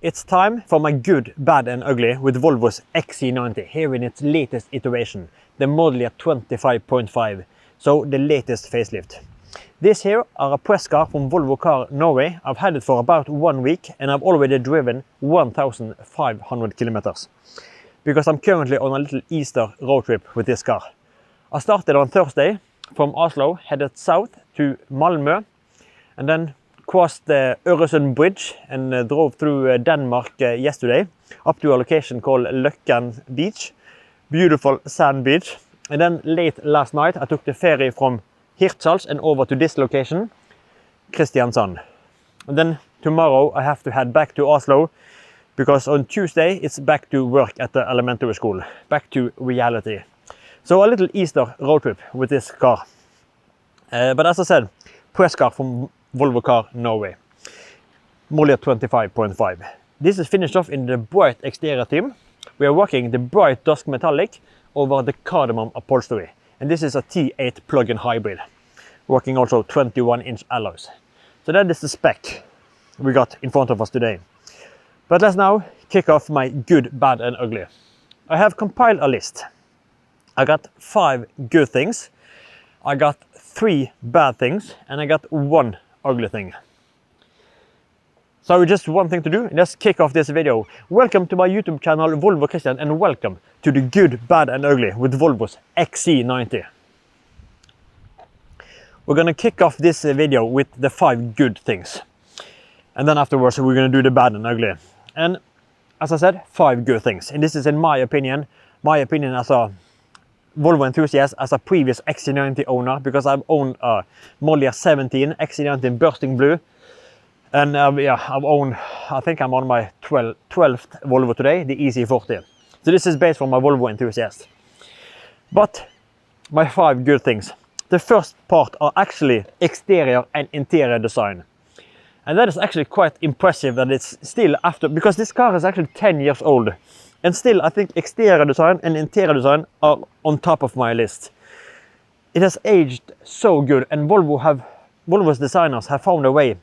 It's time for my good, bad and ugly with Volvo's XC90 here in its latest iteration, the model year 25.5, so the latest facelift. This here are a press car from Volvo Car Norway. I've had it for about 1 week and I've already driven 1,500 kilometers. Because I'm currently on a little Easter road trip with this car. I started on Thursday from Oslo, headed south to Malmö and then crossed the Øresund Bridge and drove through Denmark yesterday up to a location called Løkken Beach. Beautiful sand beach. And then late last night I took the ferry from Hirtshals and over to this location, Kristiansand. And then tomorrow I have to head back to Oslo because on Tuesday it's back to work at the elementary school, back to reality. So a little Easter road trip with this car. But as I said, press car from Volvo Car Norway, model year 25.5. This is finished off in the bright exterior theme. We are working the Bright Dusk metallic over the Cardamom upholstery. And this is a T8 plug-in hybrid, working also 21-inch alloys. So that is the spec we got in front of us today. But let's now kick off my good, bad and ugly. I have compiled a list. I got 5 good things, I got 3 bad things, and I got 1 ugly thing. So just one thing to do, let's kick off this video. Welcome to my YouTube channel Volvo Kristian and welcome to the good, bad and ugly with Volvo's XC90. We're gonna kick off this video with the 5 good things. And then afterwards we're gonna do the bad and ugly. And as I said, 5 good things. And this is in my opinion as a Volvo enthusiast, as a previous XC90 owner, because I've owned a model year 17 XC90 bursting blue. And yeah, I think I'm on my 12th Volvo today, the EC40. So this is based on my Volvo enthusiast. But my 5 good things. The first part are actually exterior and interior design. And that is actually quite impressive that it's still after, because this car is actually 10 years old. And still, I think exterior design and interior design are on top of my list. It has aged so good, and Volvo's designers have found a way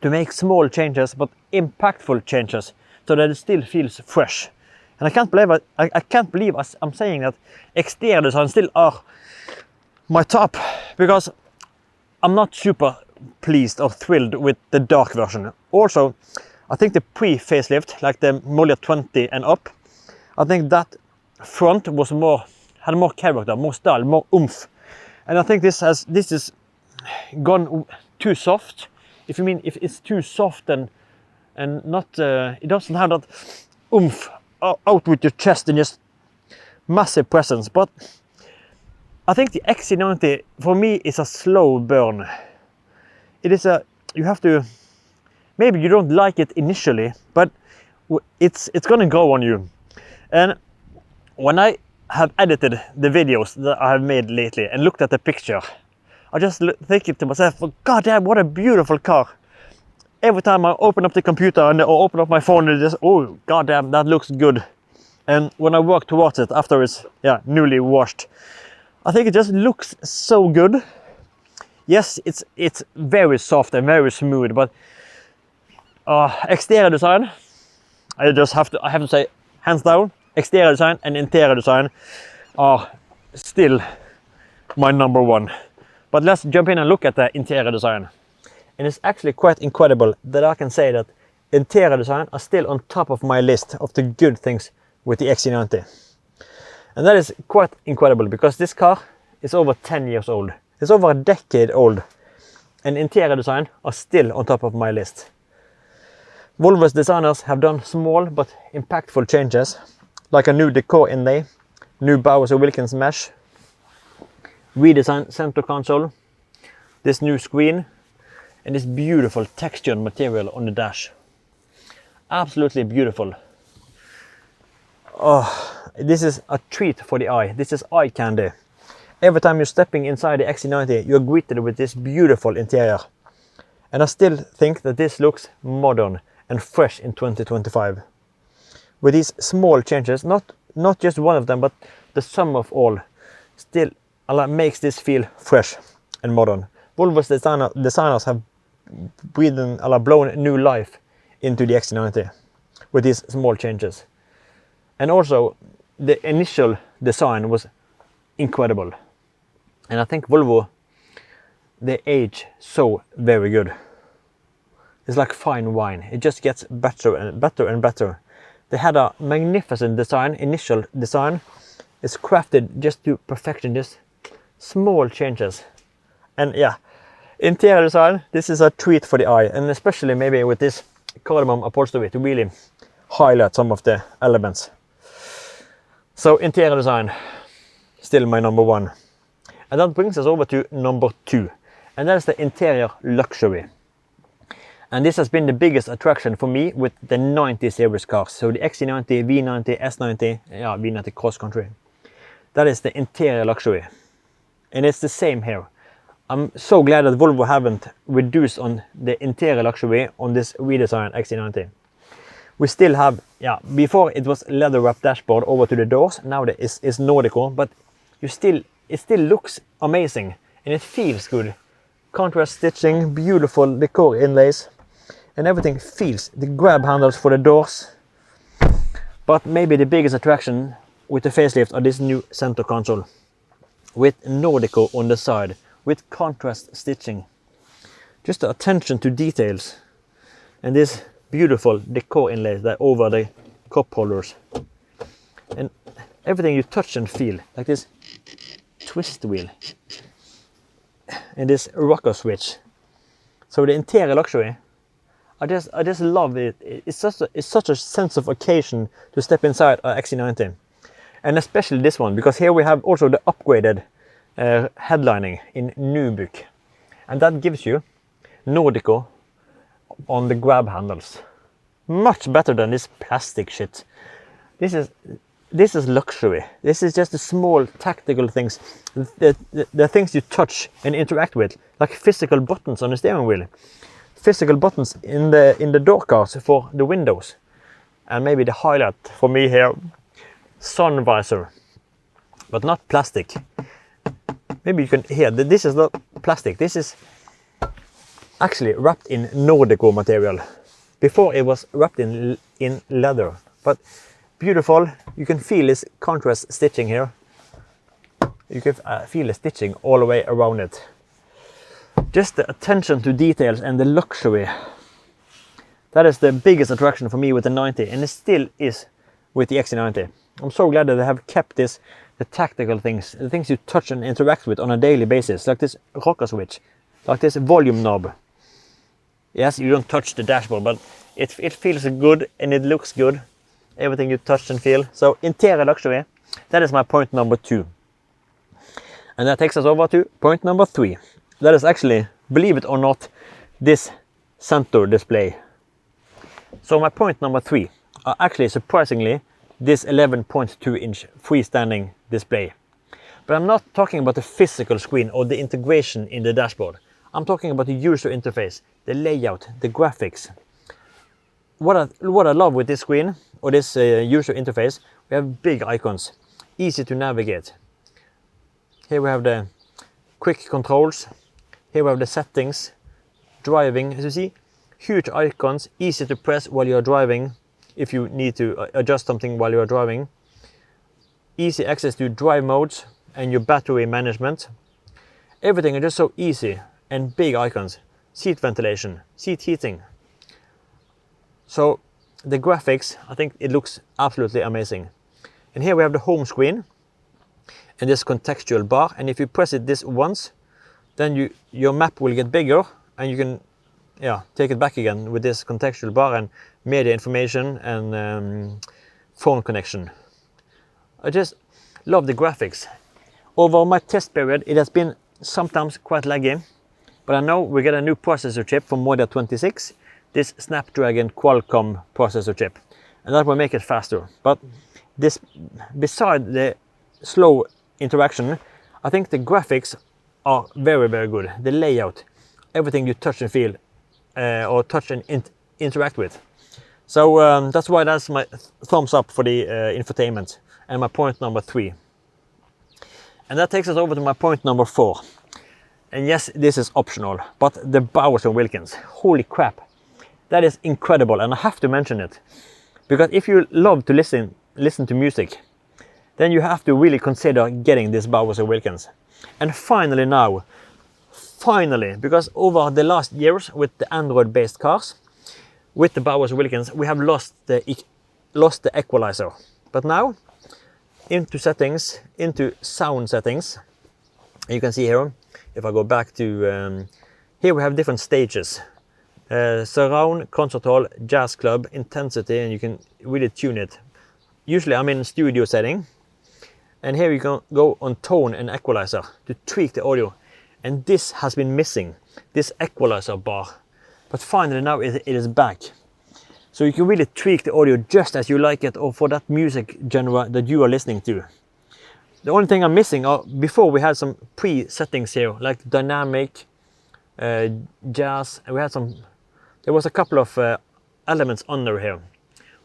to make small changes, but impactful changes, so that it still feels fresh. And I can't believe I'm saying that exterior design still are my top, because I'm not super pleased or thrilled with the dark version. Also, I think the pre-facelift, like the model year 20 and up, I think that front was had more character, more style, more oomph. And I think this is gone too soft. If it's too soft and not, it doesn't have that oomph out with your chest and just massive presence. But I think the XC90 for me is a slow burn. It is you have to. Maybe you don't like it initially, but it's gonna grow on you. And when I have edited the videos that I have made lately and looked at the picture, I just think to myself, oh, God damn, what a beautiful car. Every time I open up the computer or open up my phone, it's just, oh, God damn, that looks good. And when I work towards it after it's newly washed, I think it just looks so good. Yes, it's very soft and very smooth, but exterior design, I have to say, hands down, exterior design and interior design are still my number 1. But let's jump in and look at the interior design. And it's actually quite incredible that I can say that interior design are still on top of my list of the good things with the XC90. And that is quite incredible because this car is over 10 years old. It's over a decade old. And interior design are still on top of my list. Volvo's designers have done small but impactful changes, like a new decor inlay, new Bowers & Wilkins mesh, redesigned center console, this new screen, and this beautiful textured material on the dash. Absolutely beautiful. Oh, this is a treat for the eye. This is eye candy. Every time you're stepping inside the XC90, you're greeted with this beautiful interior. And I still think that this looks modern and fresh in 2025. With these small changes, not just one of them, but the sum of all, still makes this feel fresh and modern. Volvo's designers have blown new life into the XC90 with these small changes. And also the initial design was incredible. And I think Volvo, they age so very good. It's like fine wine. It just gets better and better and better. They had a magnificent design, initial design. It's crafted just to perfection, just small changes. And yeah, interior design, this is a treat for the eye, and especially maybe with this Cardamom upholstery to really highlight some of the elements. So interior design, still my number one. And that brings us over to number two, and that is the interior luxury. And this has been the biggest attraction for me with the 90 series cars. So the XC90, V90, S90, yeah, V90 cross country. That is the interior luxury. And it's the same here. I'm so glad that Volvo haven't reduced on the interior luxury on this redesigned XC90. We still have, yeah, before it was leather wrapped dashboard over to the doors. Now it's Nordico, but it still looks amazing and it feels good. Contrast stitching, beautiful decor inlays, and everything feels, the grab handles for the doors. But maybe the biggest attraction with the facelift are this new center console with Nordico on the side with contrast stitching. Just the attention to details and this beautiful decor inlays that over the cup holders, and everything you touch and feel, like this twist wheel and this rocker switch. So the interior luxury, I just love it. It's such a sense of occasion to step inside a XC90, and especially this one, because here we have also the upgraded headlining in Nubuck, and that gives you Nordico on the grab handles. Much better than this plastic shit. This is luxury. This is just the small tactical things, the things you touch and interact with, like physical buttons on the steering wheel, physical buttons in the door cards for the windows, and maybe the highlight for me here, sun visor, but not plastic. Maybe you can hear that this is not plastic. This is actually wrapped in Nordico material. Before it was wrapped in leather, but beautiful. You can feel this contrast stitching here. You can feel the stitching all the way around it. Just the attention to details and the luxury. That is the biggest attraction for me with the 90, and it still is with the XC90. I'm so glad that they have kept this, the tactical things, the things you touch and interact with on a daily basis, like this rocker switch, like this volume knob. Yes, you don't touch the dashboard, but it feels good and it looks good. Everything you touch and feel. So interior luxury, that is my point number two. And that takes us over to point number three. That is actually, believe it or not, this center display. So my point number three are actually surprisingly this 11.2 inch freestanding display. But I'm not talking about the physical screen or the integration in the dashboard. I'm talking about the user interface, the layout, the graphics. What I love with this screen or this user interface, we have big icons, easy to navigate. Here we have the quick controls. Here we have the settings, driving. As you see, huge icons, easy to press while you are driving. If you need to adjust something while you are driving. Easy access to drive modes and your battery management. Everything is just so easy, and big icons. Seat ventilation, seat heating. So the graphics, I think it looks absolutely amazing. And here we have the home screen and this contextual bar, and if you press it this once, then your map will get bigger, and you can take it back again with this contextual bar and media information and phone connection. I just love the graphics. Over my test period, it has been sometimes quite laggy, but I know we get a new processor chip from model 26, this Snapdragon Qualcomm processor chip, and that will make it faster. But this, beside the slow interaction, I think the graphics are very, very good. The layout, everything you touch and feel, or touch and interact with. So that's why that's my thumbs up for the infotainment, and my point number three. And that takes us over to my point number four. And yes, this is optional, but the Bowers & Wilkins, holy crap. That is incredible, and I have to mention it. Because if you love to listen to music, then you have to really consider getting this Bowers & Wilkins. And finally now, because over the last years with the Android-based cars, with the Bowers & Wilkins, we have lost the equalizer. But now, into settings, into sound settings, you can see here, if I go back to, here we have different stages. Surround, concert hall, jazz club, intensity, and you can really tune it. Usually I'm in studio setting, and here you can go on tone and equalizer to tweak the audio. And this has been missing, this equalizer bar. But finally now it is back. So you can really tweak the audio just as you like it, or for that music genre that you are listening to. The only thing I'm missing are, before we had some pre-settings here, like dynamic, jazz, and we had some, there was a couple of elements under here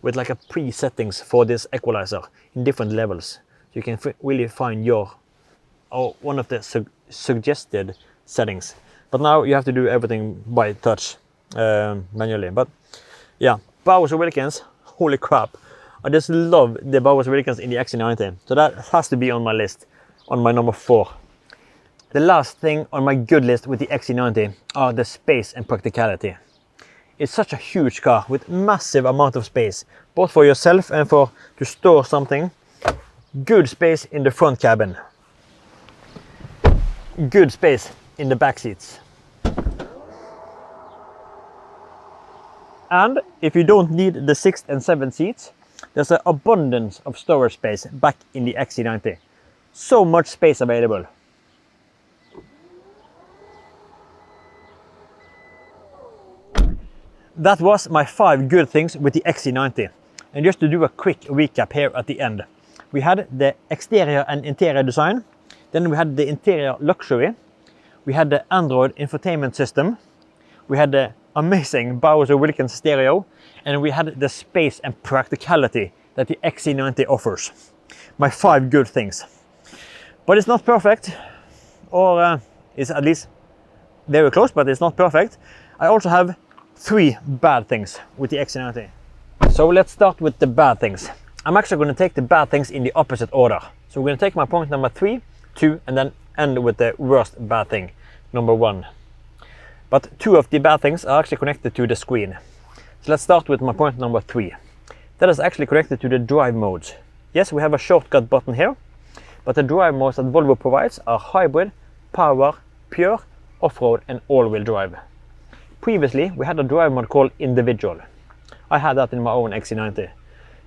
with like a pre-settings for this equalizer in different levels. So you can really find your, or one of the suggested settings. But now you have to do everything by touch, manually. But yeah, Bowers & Wilkins, holy crap. I just love the Bowers & Wilkins in the XC90. So that has to be on my list, on my number 4. The last thing on my good list with the XC90 are the space and practicality. It's such a huge car with massive amount of space, both for yourself and for to store something. Good space in the front cabin. Good space in the back seats. And if you don't need the 6th and 7th seats, there's an abundance of storage space back in the XC90. So much space available. That was my 5 good things with the XC90. And just to do a quick recap here at the end. We had the exterior and interior design. Then we had the interior luxury. We had the Android infotainment system. We had the amazing Bowers & Wilkins stereo. And we had the space and practicality that the XC90 offers. My 5 good things. But it's not perfect. Or it's at least very close, but it's not perfect. I also have 3 bad things with the XC90. So let's start with the bad things. I'm actually going to take the bad things in the opposite order. So we're going to take my point number 3, 2, and then end with the worst bad thing, number 1. But 2 of the bad things are actually connected to the screen. So let's start with my point number 3. That is actually connected to the drive modes. Yes, we have a shortcut button here, but the drive modes that Volvo provides are hybrid, power, pure, off-road and all-wheel drive. Previously, we had a drive mode called individual. I had that in my own XC90.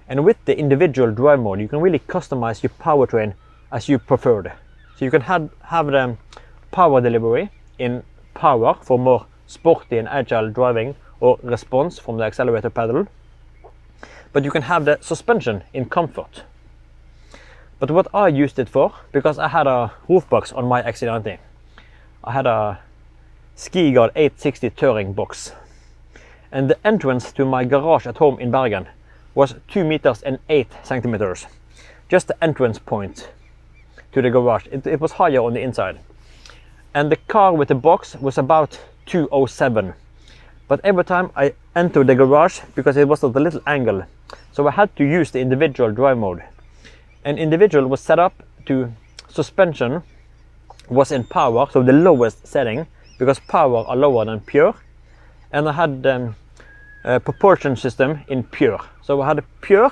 And with the individual drive mode, you can really customize your powertrain as you preferred. So you can have the power delivery in power for more sporty and agile driving, or response from the accelerator pedal. But you can have the suspension in comfort. But what I used it for, because I had a roof box on my XC90. I had a Skigard 860 touring box. And the entrance to my garage at home in Bergen was 2 meters and 8 centimeters. Just the entrance point to the garage. It was higher on the inside. And the car with the box was about 207. But every time I entered the garage, because it was at a little angle, so I had to use the individual drive mode. And individual was set up to suspension was in power, so the lowest setting, because power are lower than pure. And I had a propulsion system in pure. So I had a pure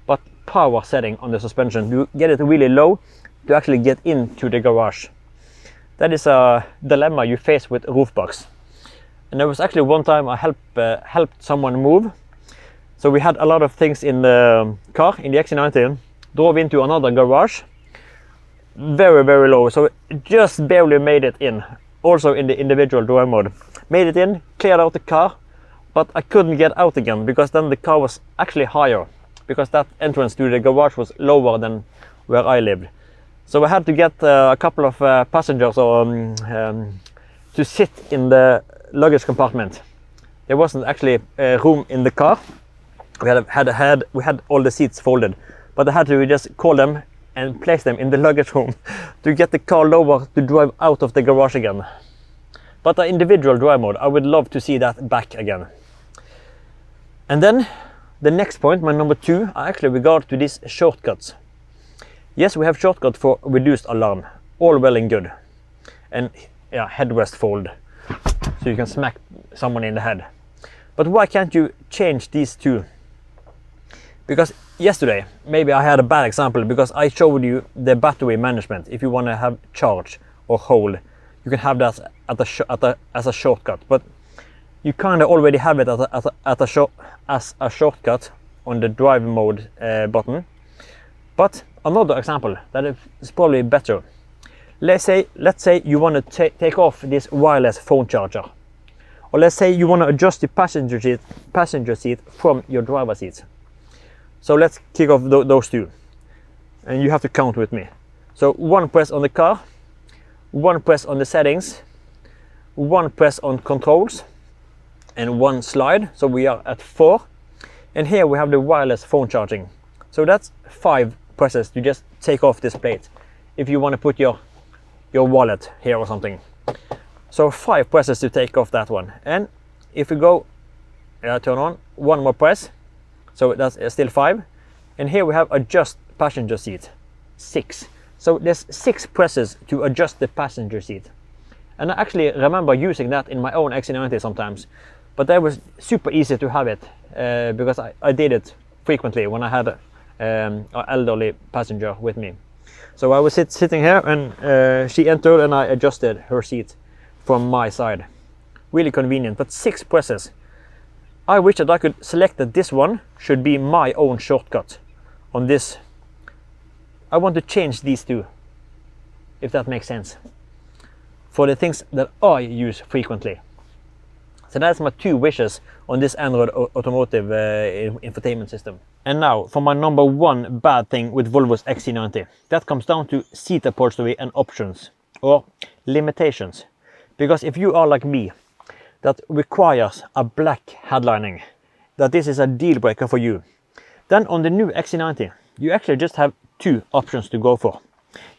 but power setting on the suspension to get it really low to actually get into the garage. That is a dilemma you face with roof box. And there was actually one time I helped someone move. So we had a lot of things in the car, in the XC90, drove into another garage, very, very low. So just barely made it in, also in the individual drive mode. Made it in, cleared out the car, but I couldn't get out again because then the car was actually higher, because that entrance to the garage was lower than where I lived. So I had to get a couple of passengers to sit in the luggage compartment. There wasn't actually room in the car. We had all the seats folded, but I had to just call them and place them in the luggage room to get the car lower to drive out of the garage again. But the individual drive mode, I would love to see that back again. And then the next point, my number 2, are actually regard to these shortcuts. Yes, we have shortcut for reduced alarm, all well and good. And yeah, headrest fold, so you can smack someone in the head. But why can't you change these two? Because yesterday, maybe I had a bad example because I showed you the battery management. If you want to have charge or hold, you can have that as a shortcut. But you kind of already have it as a shortcut on the drive mode button. But another example that is probably better. Let's say you want to take off this wireless phone charger. Or let's say you want to adjust the passenger seat from your driver seat. So let's kick off those two. And you have to count with me. So 1 press on the car, 1 press on the settings, 1 press on controls, and 1 slide. So we are at 4. And here we have the wireless phone charging. So that's 5 presses to just take off this plate. If you want to put your wallet here or something. So 5 presses to take off that one. And if we go, turn on, 1 more press. So that's still 5. And here we have adjust passenger seat, 6. So there's 6 presses to adjust the passenger seat. And I actually remember using that in my own XC90 sometimes. But that was super easy to have it because I did it frequently when I had an elderly passenger with me. So I was sitting here and she entered and I adjusted her seat from my side. Really convenient, but 6 presses. I wish that I could select that this one should be my own shortcut on this. I want to change these two, if that makes sense, for the things that I use frequently. So that's my 2 wishes on this Android automotive infotainment system. And now for my number 1 bad thing with Volvo's XC90. That comes down to seat upholstery and options, or limitations. Because if you are like me, that requires a black headlining, that this is a deal breaker for you, then on the new XC90, you actually just have 2 options to go for.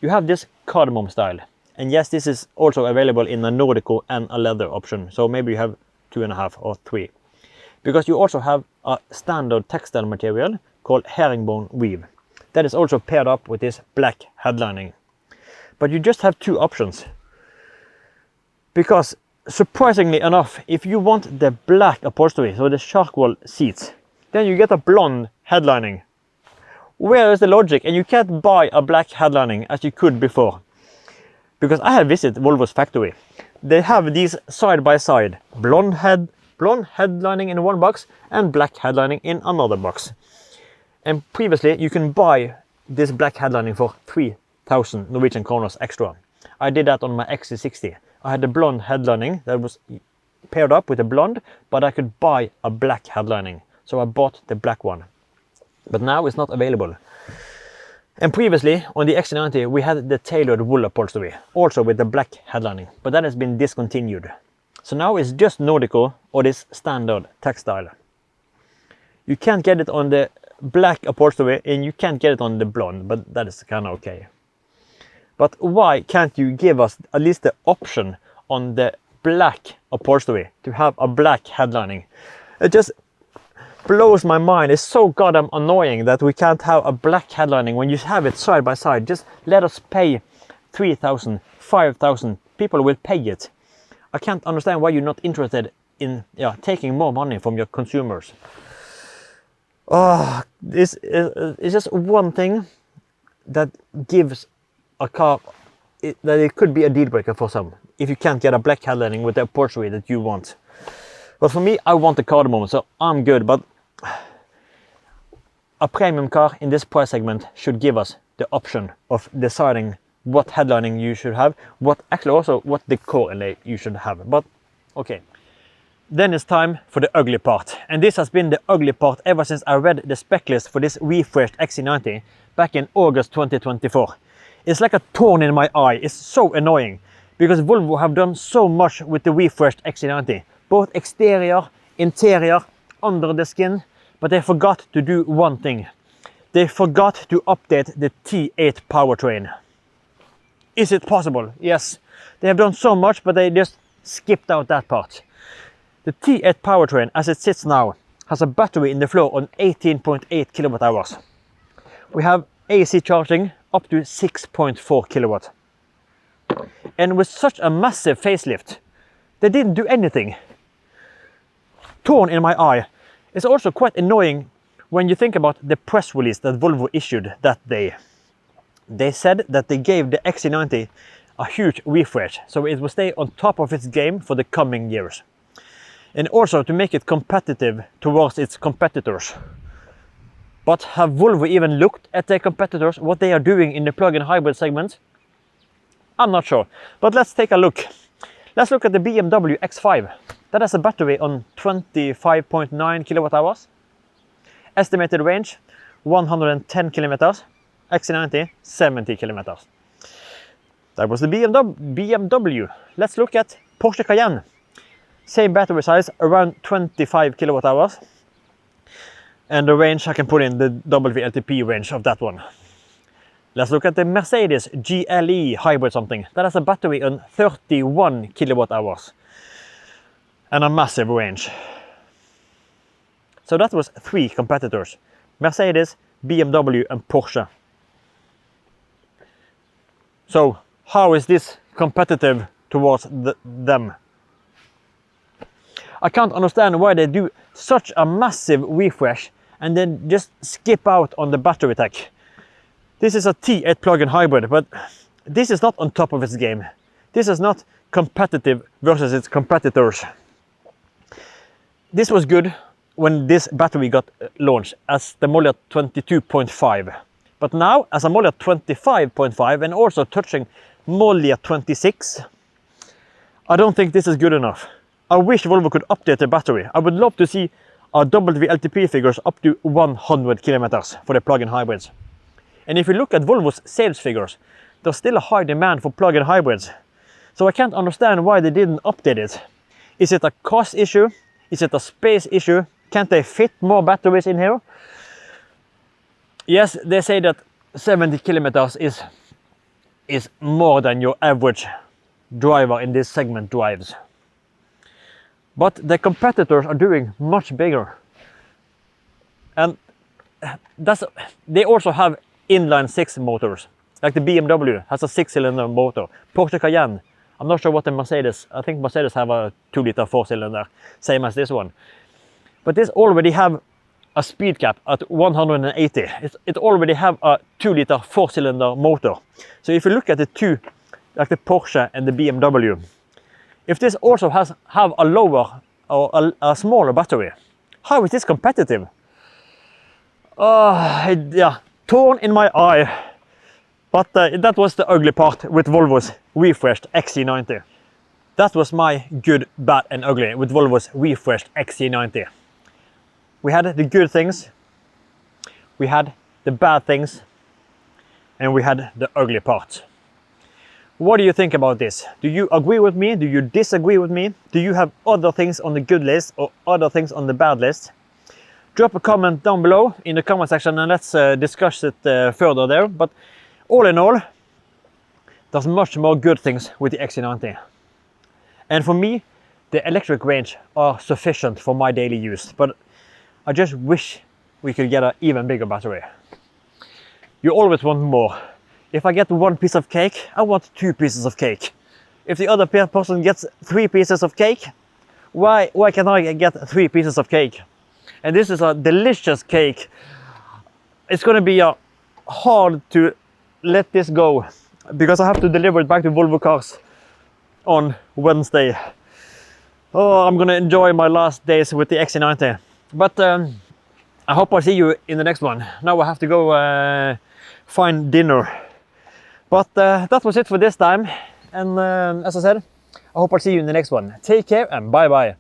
You have this Cardamom style. And yes, this is also available in a Nordico and a leather option. So maybe you have 2.5 or 3. Because you also have a standard textile material called herringbone weave. That is also paired up with this black headlining. But you just have 2 options. Because surprisingly enough, if you want the black upholstery, so the charcoal seats, then you get a blonde headlining. Where is the logic? And you can't buy a black headlining as you could before. Because I have visited Volvo's factory. They have these side by side, blonde headlining in one box and black headlining in another box. And previously you can buy this black headlining for 3,000 Norwegian kroners extra. I did that on my XC60. I had the blonde headlining that was paired up with a blonde, but I could buy a black headlining. So I bought the black one. But now it's not available. And previously on the XC90 we had the tailored wool upholstery, also with the black headlining, but that has been discontinued. So now it's just Nordico or this standard textile. You can't get it on the black upholstery and you can't get it on the blonde, but that is kind of okay. But why can't you give us at least the option on the black upholstery to have a black headlining? It just blows my mind. It's so goddamn annoying that we can't have a black headlining when you have it side by side. Just let us pay 3,000, 5,000. People will pay it. I can't understand why you're not interested in taking more money from your consumers. Oh, this is just one thing that gives a car that it could be a deal breaker for some if you can't get a black headlining with the upholstery that you want. But for me, I want the Cardamom, so I'm good. But a premium car in this price segment should give us the option of deciding what headlining you should have, what decor you should have. But okay, then it's time for the ugly part. And this has been the ugly part ever since I read the spec list for this refreshed XC90 back in August 2024. It's like a thorn in my eye. It's so annoying because Volvo have done so much with the refreshed XC90, both exterior, interior, under the skin, but they forgot to do one thing. They forgot to update the T8 powertrain. Is it possible? Yes. They have done so much, but they just skipped out that part. The T8 powertrain, as it sits now, has a battery in the floor on 18.8 kilowatt hours. We have AC charging up to 6.4 kilowatt. And with such a massive facelift, they didn't do anything. Thorn in my eye. It's also quite annoying when you think about the press release that Volvo issued that day. They said that they gave the XC90 a huge refresh, so it will stay on top of its game for the coming years. And also to make it competitive towards its competitors. But have Volvo even looked at their competitors, what they are doing in the plug-in hybrid segment? I'm not sure, but let's take a look. Let's look at the BMW X5. That has a battery on 25.9 kilowatt hours. Estimated range 110 kilometers. XC90 70 kilometers. That was the BMW. Let's look at Porsche Cayenne. Same battery size, around 25 kilowatt hours. And the range, I can put in the WLTP range of that one. Let's look at the Mercedes GLE hybrid something. That has a battery on 31 kilowatt hours. And a massive range. So that was 3 competitors. Mercedes, BMW and Porsche. So how is this competitive towards them? I can't understand why they do such a massive refresh and then just skip out on the battery tech. This is a T8 plug-in hybrid, but this is not on top of its game. This is not competitive versus its competitors. This was good when this battery got launched as the model 22.5. But now, as a model 25.5 and also touching model 26, I don't think this is good enough. I wish Volvo could update the battery. I would love to see our WLTP figures up to 100 kilometers for the plug-in hybrids. And if you look at Volvo's sales figures, there's still a high demand for plug-in hybrids. So I can't understand why they didn't update it. Is it a cost issue? Is it a space issue? Can't they fit more batteries in here? Yes, they say that 70 kilometers is more than your average driver in this segment drives. But the competitors are doing much bigger. And they also have inline 6 motors. Like the BMW has a 6-cylinder motor. Porsche Cayenne, I'm not sure what the Mercedes, I think Mercedes have a 2-liter 4-cylinder, same as this one. But this already have a speed cap at 180. It already have a 2-liter 4-cylinder motor. So if you look at the two, like the Porsche and the BMW, if this also have a lower or a smaller battery, how is this competitive? Yeah, torn in my eye. But that was the ugly part with Volvo's refreshed XC90. That was my good, bad and ugly with Volvo's refreshed XC90. We had the good things, we had the bad things, and we had the ugly part. What do you think about this? Do you agree with me? Do you disagree with me? Do you have other things on the good list or other things on the bad list? Drop a comment down below in the comment section and let's discuss it further there. But all in all, there's much more good things with the XC90. And for me, the electric range are sufficient for my daily use. But I just wish we could get an even bigger battery. You always want more. If I get 1 piece of cake, I want 2 pieces of cake. If the other person gets 3 pieces of cake, why can't I get 3 pieces of cake? And this is a delicious cake. It's going to be hard to let this go because I have to deliver it back to Volvo Cars on Wednesday. Oh, I'm going to enjoy my last days with the XC90. But I hope I see you in the next one. Now I have to go find dinner. But that was it for this time. And as I said, I hope I'll see you in the next one. Take care and bye bye.